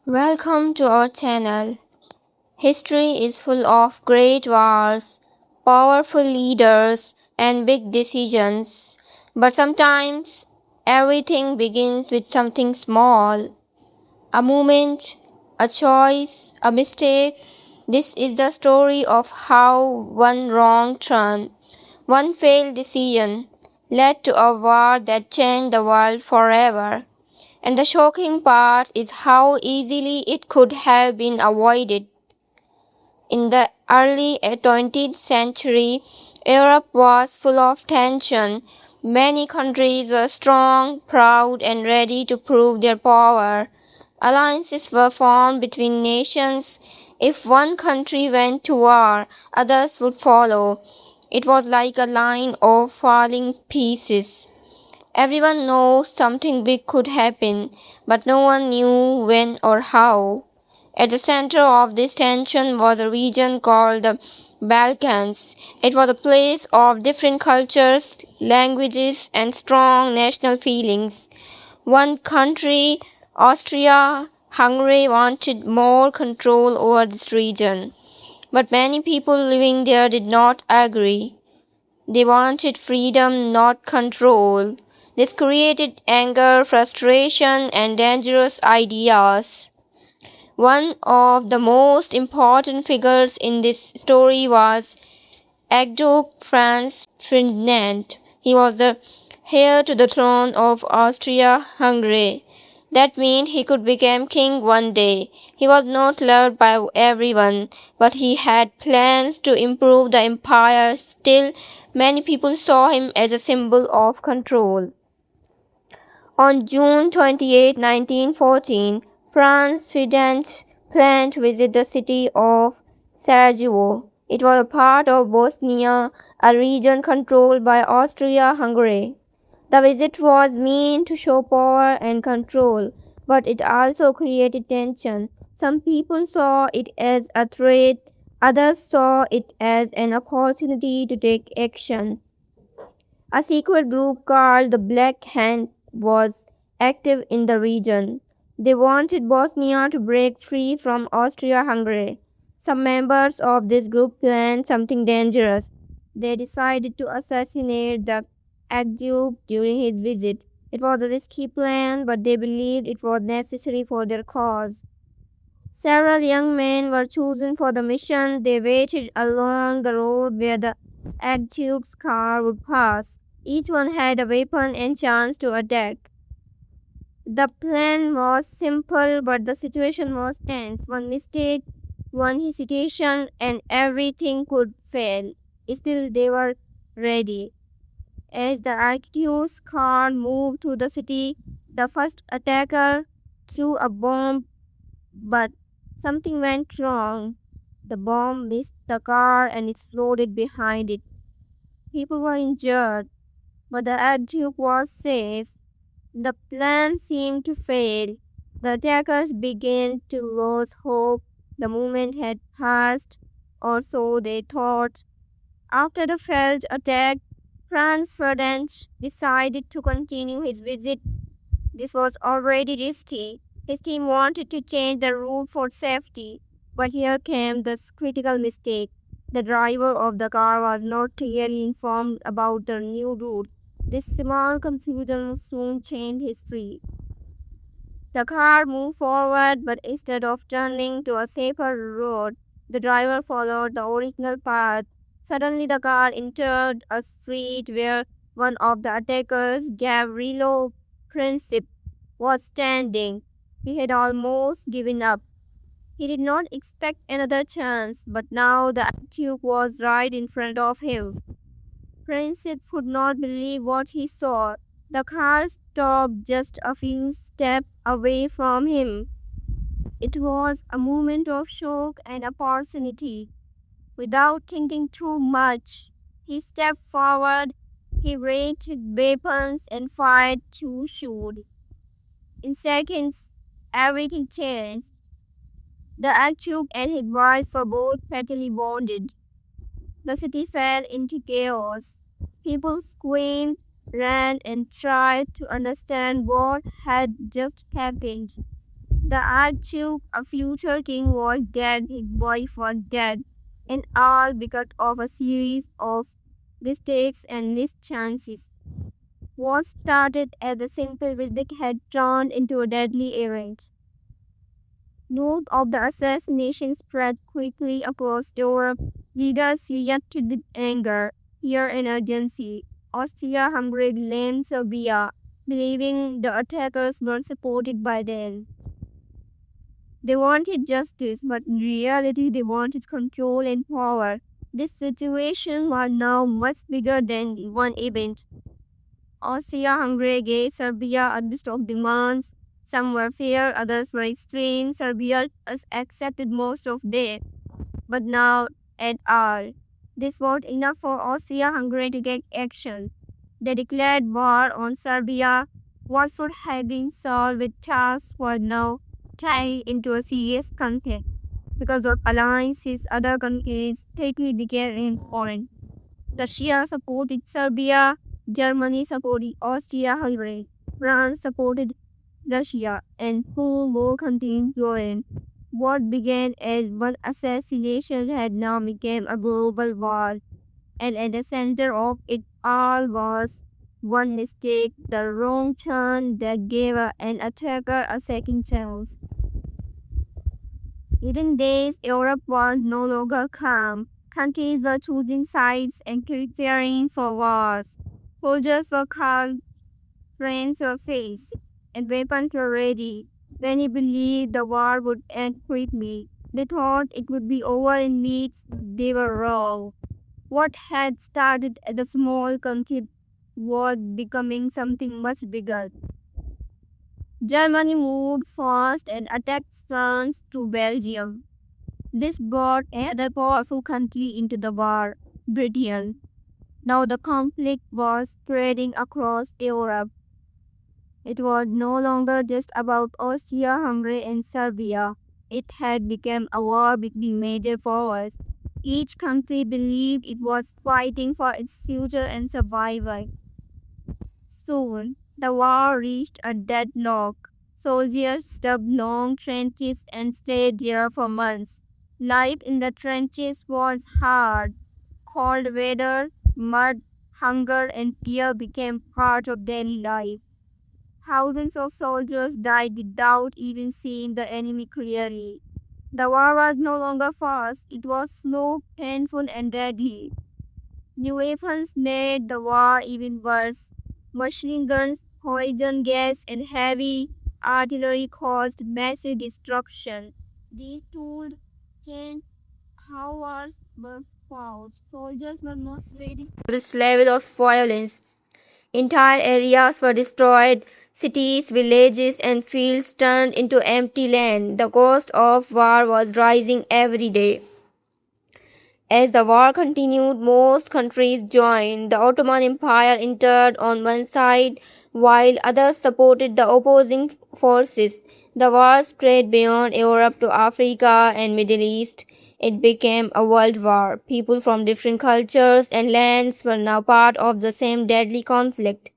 Welcome to our channel. History is full of great wars, powerful leaders, and big decisions. But sometimes everything begins with something small, a moment, a choice, a mistake. This is the story of how one wrong turn, one failed decision, led to a war that changed the world forever. And the shocking part is how easily it could have been avoided. In the early 20th century, Europe was full of tension. Many countries were strong, proud, and ready to prove their power. Alliances were formed between nations. If one country went to war, others would follow. It was like a line of falling pieces. Everyone knows something big could happen, but no one knew when or how. At the center of this tension was a region called the Balkans. It was a place of different cultures, languages, and strong national feelings. One country, Austria Hungary, wanted more control over this region, but many people living there did not agree. They wanted freedom, not control. This created anger, frustration, and dangerous ideas. One of the most important figures in this story was Archduke Franz Ferdinand. He was the heir to the throne of Austria-Hungary. That meant he could become king one day. He was not loved by everyone, but he had plans to improve the empire. Still, many people saw him as a symbol of control. On June 28, 1914, Franz Ferdinand planned to visit the city of Sarajevo. It was a part of Bosnia, a region controlled by Austria-Hungary. The visit was meant to show power and control, but it also created tension. Some people saw it as a threat, others saw it as an opportunity to take action. A secret group called the Black Hand was active in the region. They wanted Bosnia to break free from Austria-Hungary. Some members of this group planned something dangerous. They decided to assassinate the Archduke during his visit. It was a risky plan, but they believed it was necessary for their cause. Several young men were chosen for the mission. They waited along the road where the Archduke's car would pass. Each one had a weapon and chance to attack. The plan was simple, but the situation was tense. One mistake, one hesitation, and everything could fail. Still, they were ready. As the Archduke's car moved through the city, the first attacker threw a bomb, but something went wrong. The bomb missed the car and exploded behind it. People were injured, but the Archduke was safe. The plan seemed to fail. The attackers began to lose hope. The moment had passed, or so they thought. After the failed attack, Franz Ferdinand decided to continue his visit. This was already risky. His team wanted to change the route for safety, but here came the critical mistake. The driver of the car was not clearly informed about the new route. This small confusion soon changed history. The car moved forward, but instead of turning to a safer road, the driver followed the original path. Suddenly, the car entered a street where one of the attackers, Gavrilo Princip, was standing. He had almost given up. He did not expect another chance, but now the Archduke was right in front of him. Princip could not believe what he saw. The car stopped just a few steps away from him. It was a moment of shock and opportunity. Without thinking too much, he stepped forward. He raised his weapons and fired two shots. In seconds, everything changed. The Archduke and his wife were both fatally wounded. The city fell into chaos. People screamed, ran, and tried to understand what had just happened. The Archduke, a future king, was dead, his wife was dead, and all because of a series of mistakes and missed chances. What started as a simple visit had turned into a deadly event. News of the assassination spread quickly across Europe. Leaders reacted with anger, fear, and urgency. Austria-Hungary blamed Serbia, believing the attackers were supported by them. They wanted justice, but in reality, they wanted control and power. This situation was now much bigger than one event. Austria-Hungary gave Serbia a list of demands. Some were fair, others were extreme. Serbia accepted most of them, but not at all. This was enough for Austria-Hungary to take action. They declared war on Serbia. What should have been solved with tasks was now tied into a serious conflict. Because of alliances, other countries quickly became important. Russia supported Serbia, Germany supported Austria-Hungary, France supported Russia, and four more countries joined. What began as one assassination had now become a global war, and at the center of it all was one mistake, the wrong turn that gave an attacker a second chance. Within days, Europe was no longer calm. Countries were choosing sides and preparing for wars. Soldiers were called, trains were faced, and weapons were ready. Many believed the war would end quickly. They thought it would be over in weeks. They were wrong. What had started as a small conflict was becoming something much bigger. Germany moved fast and attacked France to Belgium. This brought another powerful country into the war, Britain. Now the conflict was spreading across Europe. It was no longer just about Austria-Hungary and Serbia. It had become a war between major powers. Each country believed it was fighting for its future and survival. Soon, the war reached a deadlock. Soldiers dug long trenches and stayed there for months. Life in the trenches was hard. Cold weather, mud, hunger, and fear became part of daily life. Thousands of soldiers died without even seeing the enemy clearly. The war was no longer fast, it was slow, painful, and deadly. New weapons made the war even worse. Machine guns, poison gas, and heavy artillery caused massive destruction. These tools changed how wars were fought. Soldiers were not ready for this level of violence. Entire areas were destroyed, cities, villages, and fields turned into empty land. The cost of war was rising every day. As the war continued, most countries joined. The Ottoman Empire entered on one side, while others supported the opposing forces. The war spread beyond Europe to Africa and Middle East. It became a world war. People from different cultures and lands were now part of the same deadly conflict.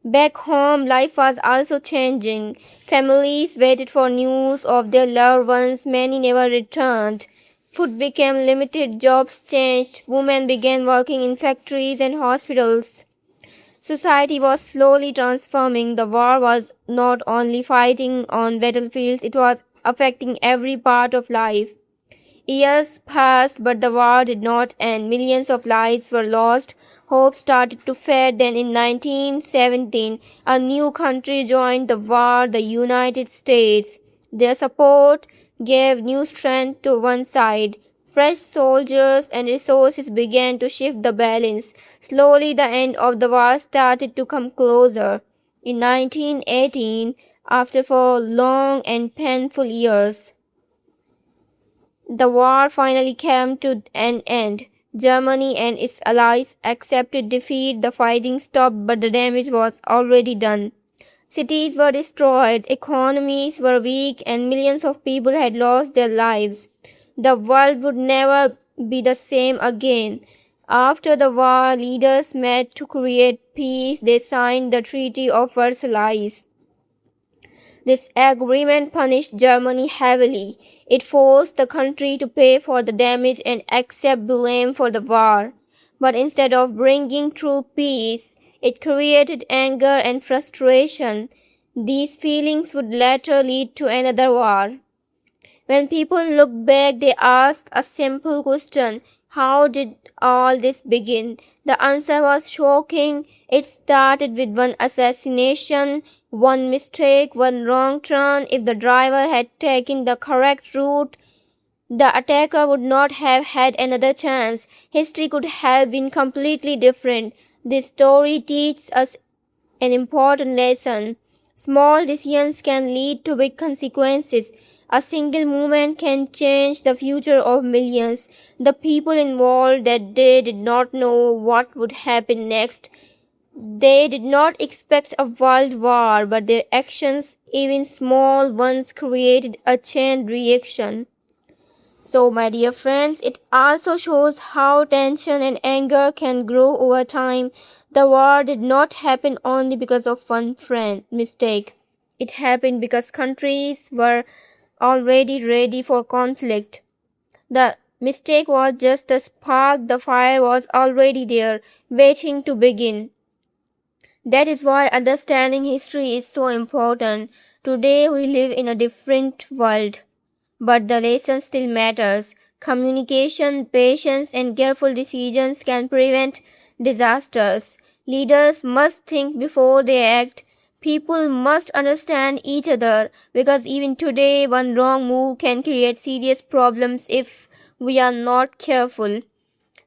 Back home, life was also changing. Families waited for news of their loved ones. Many never returned. Food became limited, jobs changed, women began working in factories and hospitals. Society was slowly transforming. The war was not only fighting on battlefields, it was affecting every part of life. Years passed, but the war did not end. Millions of lives were lost. Hope started to fade. Then in 1917, a new country joined the war, the United States. Their support gave new strength to one side. Fresh soldiers and resources began to shift the balance. Slowly, the end of the war started to come closer. In 1918, after 4 long and painful years, the war finally came to an end. Germany and its allies accepted defeat. The fighting stopped, but the damage was already done. Cities were destroyed, economies were weak, and millions of people had lost their lives. The world would never be the same again. After the war, leaders met to create peace. They signed the Treaty of Versailles. This agreement punished Germany heavily. It forced the country to pay for the damage and accept blame for the war. But instead of bringing true peace, it created anger and frustration. These feelings would later lead to another war. When people look back, they ask a simple question: how did all this begin? The answer was shocking. It started with one assassination, one mistake, one wrong turn. If the driver had taken the correct route, the attacker would not have had another chance. History could have been completely different. This story teaches us an important lesson. Small decisions can lead to big consequences. A single movement can change the future of millions. The people involved that day did not know what would happen next. They did not expect a world war, but their actions, even small ones, created a chain reaction. So, my dear friends, it also shows how tension and anger can grow over time. The war did not happen only because of one mistake. It happened because countries were already ready for conflict. The mistake was just the spark, the fire was already there, waiting to begin. That is why understanding history is so important. Today we live in a different world. But the lesson still matters. Communication, patience, and careful decisions can prevent disasters. Leaders must think before they act. People must understand each other because even today, one wrong move can create serious problems if we are not careful.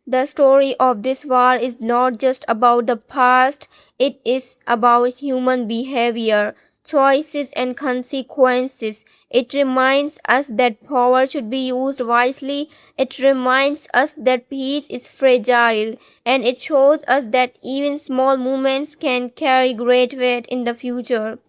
The story of this war is not just about the past, it is about human behavior, choices, and consequences. It reminds us that power should be used wisely, it reminds us that peace is fragile, and it shows us that even small movements can carry great weight in the future.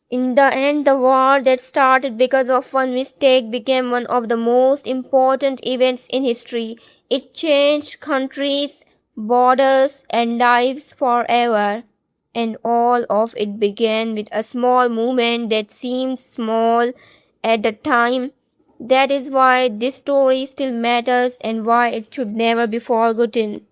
In the end, the war that started because of one mistake became one of the most important events in history. It changed countries, borders, and lives forever. And all of it began with a small movement that seemed small at the time. That is why this story still matters and why it should never be forgotten.